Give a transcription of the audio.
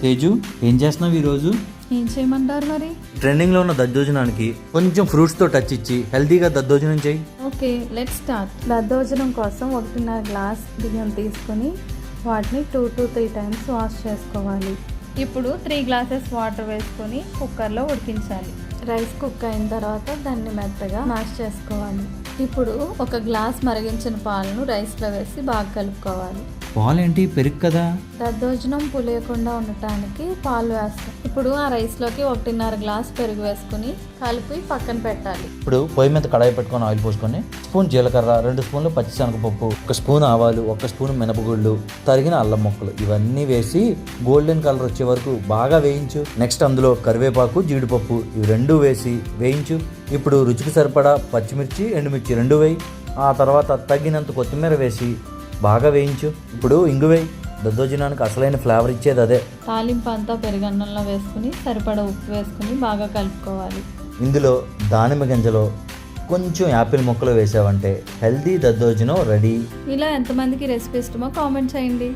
తేజు, ఏం చేస్తున్నావు ఈరోజు? ఏం చేయమంటారు మరి? ట్రెండింగ్లో ఉన్న దద్దోజనానికి కొంచెం ఫ్రూట్స్తో టచ్ ఇచ్చి హెల్తీగా దద్దోజనం చేయి. Okay, let start. దద్దోజనం కోసం 1.5 గ్లాస్ బియ్యం తీసుకొని వాటిని 2 to 3 టైమ్స్ వాష్ చేసుకోవాలి. ఇప్పుడు 3 గ్లాసెస్ వాటర్ వేసుకొని కుక్కర్లో ఉడికించాలి. రైస్ కుక్ అయిన తర్వాత దాన్ని మెత్తగా మ్యాష్ చేసుకోవాలి. ఇప్పుడు 1 గ్లాస్ మరిగించిన పాలను రైస్లో వేసి బాగా కలుపుకోవాలి. పాలేంటి, పెరుగు కదా? దద్దోజనం పులియకుండా ఉండటానికి పాలు వేస్తాం. ఇప్పుడు ఆ రైస్లోకి 1.5 గ్లాస్ పెరుగు వేసుకుని కలిపి పక్కన పెట్టాలి. ఇప్పుడు పొయ్యి మీద కడాయి పెట్టుకొని ఆయిల్ పోసుకొని స్పూన్ జీలకర్ర, 2 స్పూన్లు పచ్చిశనగపప్పు, 1 స్పూన్ ఆవాలు, 1 స్పూన్ మినపగుళ్ళు, తరిగిన అల్లం ముక్కలు ఇవన్నీ వేసి గోల్డెన్ కలర్ వచ్చే వరకు బాగా వేయించు. నెక్స్ట్ అందులో కరివేపాకు, జీడిపప్పు ఇవి 2 వేసి వేయించు. ఇప్పుడు రుచికి సరిపడా పచ్చిమిర్చి, ఎండుమిర్చి 2 వేయి. ఆ తర్వాత తగినంత కొత్తిమీర వేసి బాగా వేయించు. ఇప్పుడు ఇంగు వేయి. దద్దోజనానికి అసలైన ఫ్లేవర్ ఇచ్చేది అదే. తాలింపు అంతా పెరుగన్నంలో వేసుకుని సరిపడా ఉప్పు వేసుకుని బాగా కలుపుకోవాలి. ఇందులో దానిమ్మ గింజలో కొంచెం యాపిల్ ముక్కలు వేసావంటే హెల్తీ దద్దోజనం రెడీ. ఇలా ఎంతమందికి రెసిపీ ఇష్టమో కామెంట్ చేయండి.